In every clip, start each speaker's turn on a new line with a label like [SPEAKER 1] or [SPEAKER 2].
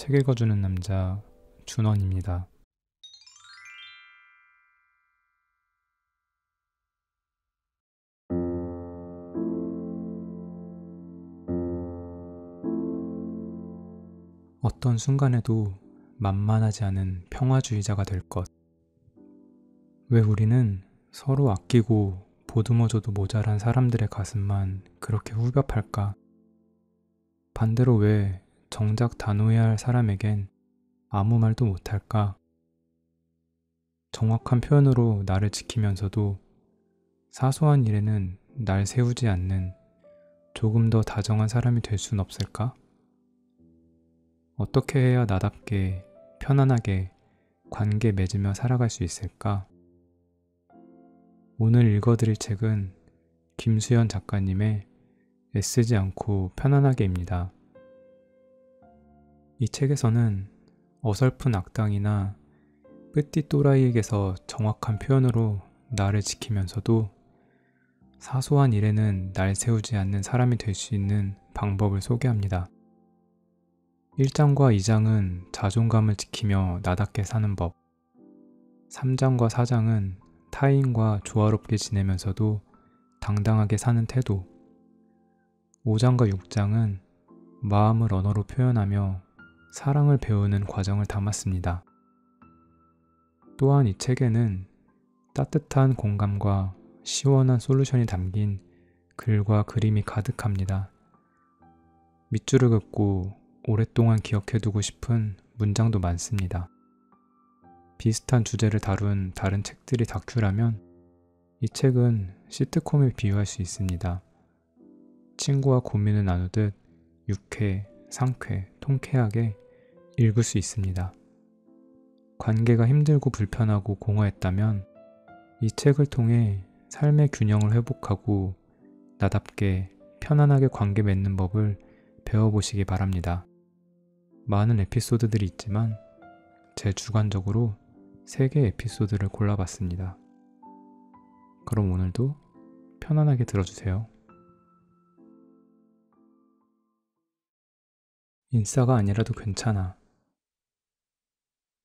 [SPEAKER 1] 책 읽어주는 남자 준원입니다. 어떤 순간에도 만만하지 않은 평화주의자가 될 것. 왜 우리는 서로 아끼고 보듬어줘도 모자란 사람들의 가슴만 그렇게 후벼 팔까? 반대로 왜 정작 다노해야 할 사람에겐 아무 말도 못할까? 정확한 표현으로 나를 지키면서도 사소한 일에는 날 세우지 않는 조금 더 다정한 사람이 될 순 없을까? 어떻게 해야 나답게 편안하게 관계 맺으며 살아갈 수 있을까? 오늘 읽어드릴 책은 김수연 작가님의 애쓰지 않고 편안하게입니다. 이 책에서는 어설픈 악당이나 뿌띠 또라이에게서 정확한 표현으로 나를 지키면서도 사소한 일에는 날 세우지 않는 사람이 될 수 있는 방법을 소개합니다. 1장과 2장은 자존감을 지키며 나답게 사는 법, 3장과 4장은 타인과 조화롭게 지내면서도 당당하게 사는 태도, 5장과 6장은 마음을 언어로 표현하며 사랑을 배우는 과정을 담았습니다. 또한 이 책에는 따뜻한 공감과 시원한 솔루션이 담긴 글과 그림이 가득합니다. 밑줄을 긋고 오랫동안 기억해두고 싶은 문장도 많습니다. 비슷한 주제를 다룬 다른 책들이 다큐라면 이 책은 시트콤에 비유할 수 있습니다. 친구와 고민을 나누듯 유쾌, 상쾌, 통쾌하게 읽을 수 있습니다. 관계가 힘들고 불편하고 공허했다면 이 책을 통해 삶의 균형을 회복하고 나답게 편안하게 관계 맺는 법을 배워보시기 바랍니다. 많은 에피소드들이 있지만 제 주관적으로 3개의 에피소드를 골라봤습니다. 그럼 오늘도 편안하게 들어주세요. 인싸가 아니라도 괜찮아.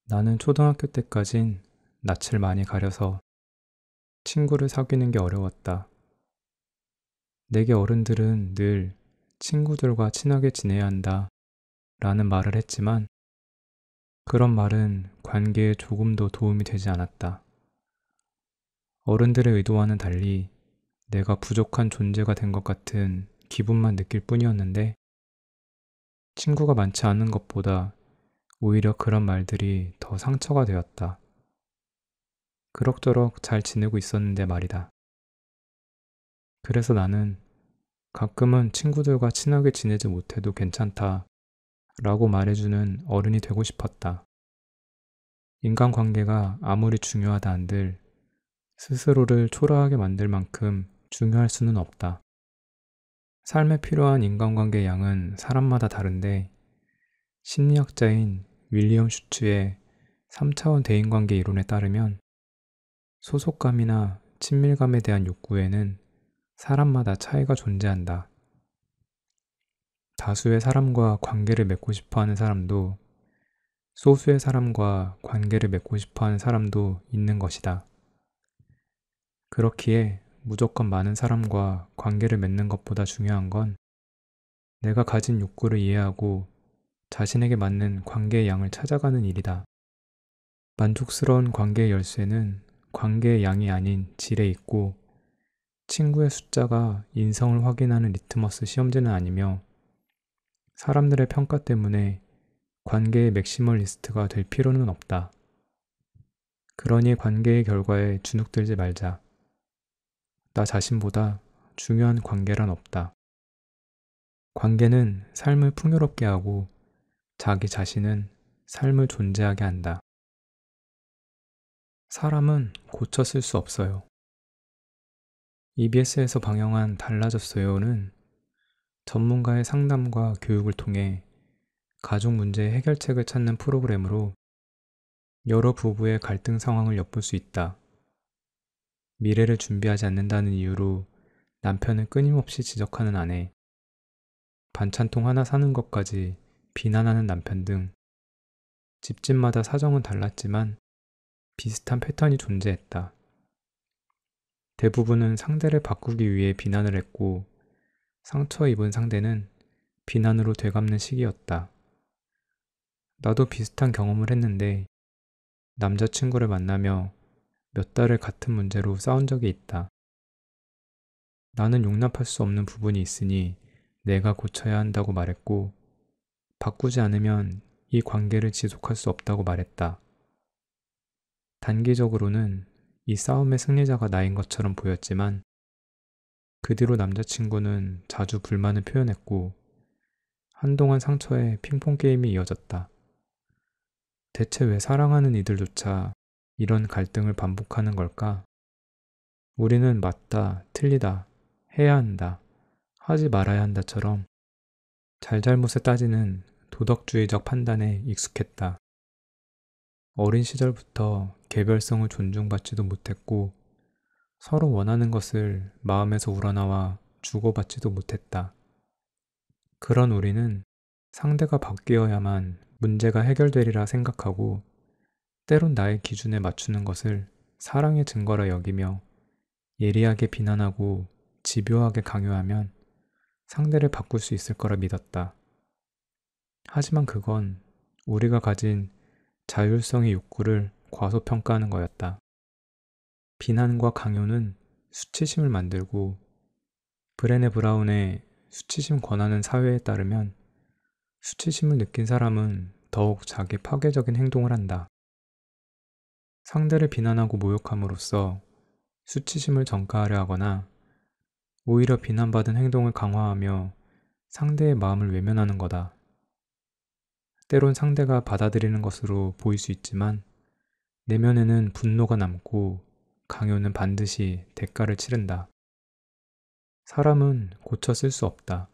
[SPEAKER 1] 나는 초등학교 때까진 낯을 많이 가려서 친구를 사귀는 게 어려웠다. 내게 어른들은 늘 친구들과 친하게 지내야 한다 라는 말을 했지만 그런 말은 관계에 조금도 도움이 되지 않았다. 어른들의 의도와는 달리 내가 부족한 존재가 된 것 같은 기분만 느낄 뿐이었는데 친구가 많지 않은 것보다 오히려 그런 말들이 더 상처가 되었다. 그럭저럭 잘 지내고 있었는데 말이다. 그래서 나는 가끔은 친구들과 친하게 지내지 못해도 괜찮다 라고 말해주는 어른이 되고 싶었다. 인간관계가 아무리 중요하다 한들 스스로를 초라하게 만들 만큼 중요할 수는 없다. 삶에 필요한 인간관계의 양은 사람마다 다른데 심리학자인 윌리엄 슈츠의 3차원 대인관계 이론에 따르면 소속감이나 친밀감에 대한 욕구에는 사람마다 차이가 존재한다. 다수의 사람과 관계를 맺고 싶어하는 사람도 소수의 사람과 관계를 맺고 싶어하는 사람도 있는 것이다. 그렇기에 무조건 많은 사람과 관계를 맺는 것보다 중요한 건 내가 가진 욕구를 이해하고 자신에게 맞는 관계의 양을 찾아가는 일이다. 만족스러운 관계의 열쇠는 관계의 양이 아닌 질에 있고 친구의 숫자가 인성을 확인하는 리트머스 시험지는 아니며 사람들의 평가 때문에 관계의 맥시멀리스트가 될 필요는 없다. 그러니 관계의 결과에 주눅들지 말자. 나 자신보다 중요한 관계란 없다. 관계는 삶을 풍요롭게 하고 자기 자신은 삶을 존재하게 한다. 사람은 고쳐 쓸 수 없어요. EBS에서 방영한 달라졌어요는 전문가의 상담과 교육을 통해 가족 문제의 해결책을 찾는 프로그램으로 여러 부부의 갈등 상황을 엿볼 수 있다. 미래를 준비하지 않는다는 이유로 남편을 끊임없이 지적하는 아내, 반찬통 하나 사는 것까지 비난하는 남편 등 집집마다 사정은 달랐지만 비슷한 패턴이 존재했다. 대부분은 상대를 바꾸기 위해 비난을 했고 상처 입은 상대는 비난으로 되갚는 시기였다. 나도 비슷한 경험을 했는데 남자친구를 만나며 몇 달을 같은 문제로 싸운 적이 있다. 나는 용납할 수 없는 부분이 있으니 내가 고쳐야 한다고 말했고 바꾸지 않으면 이 관계를 지속할 수 없다고 말했다. 단기적으로는 이 싸움의 승리자가 나인 것처럼 보였지만 그 뒤로 남자친구는 자주 불만을 표현했고 한동안 상처에 핑퐁 게임이 이어졌다. 대체 왜 사랑하는 이들조차 이런 갈등을 반복하는 걸까? 우리는 맞다, 틀리다, 해야 한다, 하지 말아야 한다처럼 잘잘못을 따지는 도덕주의적 판단에 익숙했다. 어린 시절부터 개별성을 존중받지도 못했고 서로 원하는 것을 마음에서 우러나와 주고받지도 못했다. 그런 우리는 상대가 바뀌어야만 문제가 해결되리라 생각하고 때론 나의 기준에 맞추는 것을 사랑의 증거라 여기며 예리하게 비난하고 집요하게 강요하면 상대를 바꿀 수 있을 거라 믿었다. 하지만 그건 우리가 가진 자율성의 욕구를 과소평가하는 거였다. 비난과 강요는 수치심을 만들고 브레네 브라운의 수치심 권하는 사회에 따르면 수치심을 느낀 사람은 더욱 자기 파괴적인 행동을 한다. 상대를 비난하고 모욕함으로써 수치심을 전가하려 하거나 오히려 비난받은 행동을 강화하며 상대의 마음을 외면하는 거다. 때론 상대가 받아들이는 것으로 보일 수 있지만 내면에는 분노가 남고 강요는 반드시 대가를 치른다. 사람은 고쳐 쓸 수 없다.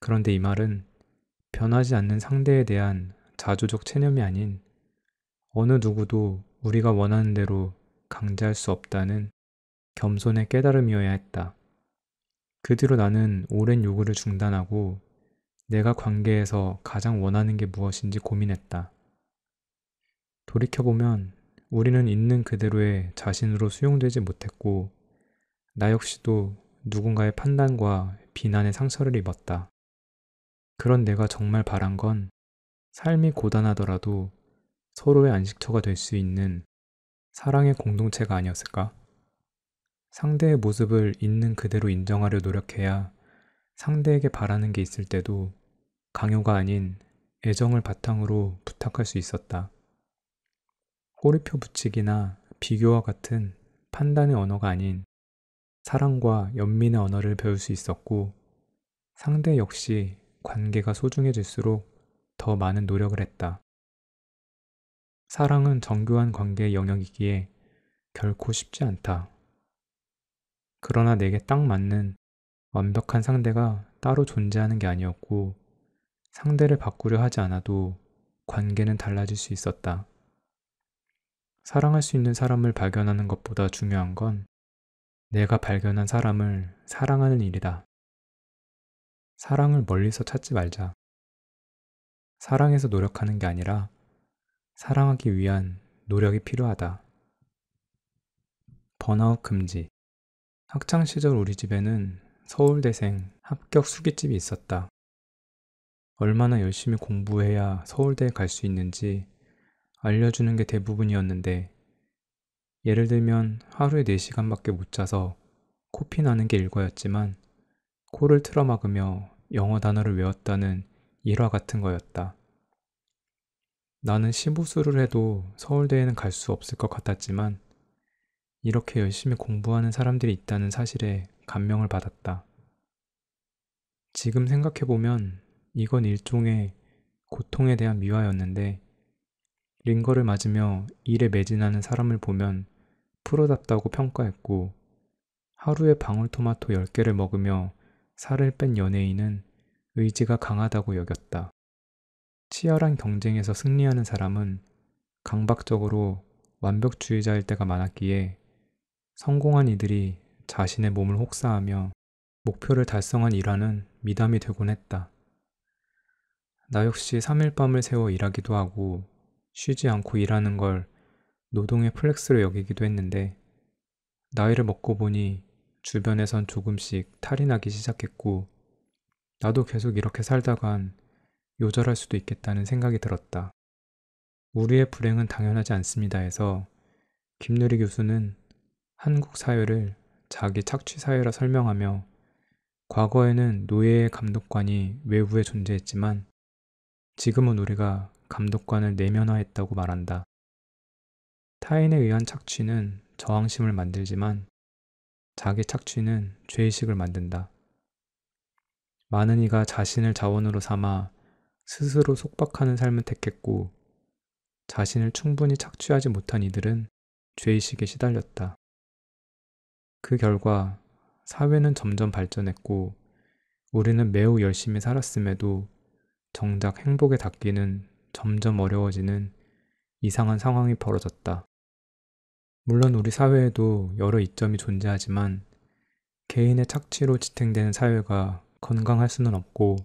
[SPEAKER 1] 그런데 이 말은 변하지 않는 상대에 대한 자조적 체념이 아닌 어느 누구도 우리가 원하는 대로 강제할 수 없다는 겸손의 깨달음이어야 했다. 그 뒤로 나는 오랜 요구를 중단하고 내가 관계에서 가장 원하는 게 무엇인지 고민했다. 돌이켜보면 우리는 있는 그대로의 자신으로 수용되지 못했고 나 역시도 누군가의 판단과 비난에 상처를 입었다. 그런 내가 정말 바란 건 삶이 고단하더라도 서로의 안식처가 될 수 있는 사랑의 공동체가 아니었을까? 상대의 모습을 있는 그대로 인정하려 노력해야 상대에게 바라는 게 있을 때도 강요가 아닌 애정을 바탕으로 부탁할 수 있었다. 꼬리표 붙이기나 비교와 같은 판단의 언어가 아닌 사랑과 연민의 언어를 배울 수 있었고 상대 역시 관계가 소중해질수록 더 많은 노력을 했다. 사랑은 정교한 관계의 영역이기에 결코 쉽지 않다. 그러나 내게 딱 맞는 완벽한 상대가 따로 존재하는 게 아니었고 상대를 바꾸려 하지 않아도 관계는 달라질 수 있었다. 사랑할 수 있는 사람을 발견하는 것보다 중요한 건 내가 발견한 사람을 사랑하는 일이다. 사랑을 멀리서 찾지 말자. 사랑해서 노력하는 게 아니라 사랑하기 위한 노력이 필요하다. 번아웃 금지. 학창시절 우리 집에는 서울대생 합격 수기집이 있었다. 얼마나 열심히 공부해야 서울대에 갈 수 있는지 알려주는 게 대부분이었는데 예를 들면 하루에 4시간밖에 못 자서 코피 나는 게 일과였지만 코를 틀어막으며 영어 단어를 외웠다는 일화 같은 거였다. 나는 시부수를 해도 서울대에는 갈 수 없을 것 같았지만 이렇게 열심히 공부하는 사람들이 있다는 사실에 감명을 받았다. 지금 생각해보면 이건 일종의 고통에 대한 미화였는데 링거를 맞으며 일에 매진하는 사람을 보면 프로답다고 평가했고 하루에 방울토마토 10개를 먹으며 살을 뺀 연예인은 의지가 강하다고 여겼다. 치열한 경쟁에서 승리하는 사람은 강박적으로 완벽주의자일 때가 많았기에 성공한 이들이 자신의 몸을 혹사하며 목표를 달성한 일화는 미담이 되곤 했다. 나 역시 3일 밤을 새워 일하기도 하고 쉬지 않고 일하는 걸 노동의 플렉스로 여기기도 했는데 나이를 먹고 보니 주변에선 조금씩 탈이 나기 시작했고 나도 계속 이렇게 살다간 요절할 수도 있겠다는 생각이 들었다. 우리의 불행은 당연하지 않습니다 해서 김누리 교수는 한국 사회를 자기 착취 사회라 설명하며 과거에는 노예의 감독관이 외부에 존재했지만 지금은 우리가 감독관을 내면화했다고 말한다. 타인에 의한 착취는 저항심을 만들지만 자기 착취는 죄의식을 만든다. 많은 이가 자신을 자원으로 삼아 스스로 속박하는 삶을 택했고 자신을 충분히 착취하지 못한 이들은 죄의식에 시달렸다. 그 결과 사회는 점점 발전했고 우리는 매우 열심히 살았음에도 정작 행복에 닿기는 점점 어려워지는 이상한 상황이 벌어졌다. 물론 우리 사회에도 여러 이점이 존재하지만 개인의 착취로 지탱되는 사회가 건강할 수는 없고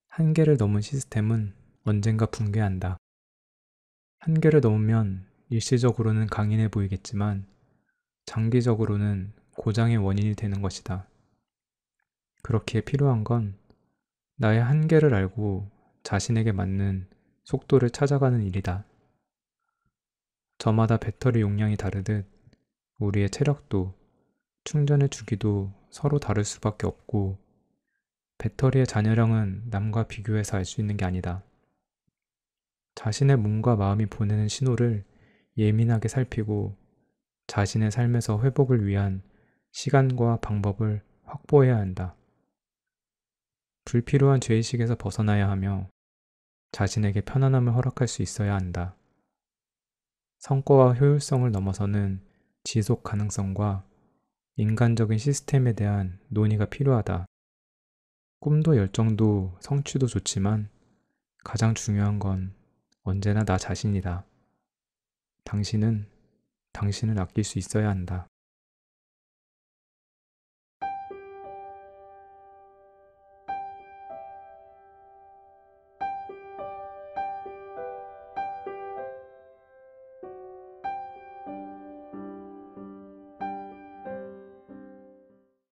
[SPEAKER 1] 한계를 넘은 시스템은 언젠가 붕괴한다. 한계를 넘으면 일시적으로는 강인해 보이겠지만 장기적으로는 고장의 원인이 되는 것이다. 그렇기에 필요한 건 나의 한계를 알고 자신에게 맞는 속도를 찾아가는 일이다. 저마다 배터리 용량이 다르듯 우리의 체력도 충전의 주기도 서로 다를 수밖에 없고 배터리의 잔여량은 남과 비교해서 알 수 있는 게 아니다. 자신의 몸과 마음이 보내는 신호를 예민하게 살피고 자신의 삶에서 회복을 위한 시간과 방법을 확보해야 한다. 불필요한 죄의식에서 벗어나야 하며 자신에게 편안함을 허락할 수 있어야 한다. 성과와 효율성을 넘어서는 지속 가능성과 인간적인 시스템에 대한 논의가 필요하다. 꿈도 열정도 성취도 좋지만 가장 중요한 건 언제나 나 자신이다. 당신은 당신을 아낄 수 있어야 한다.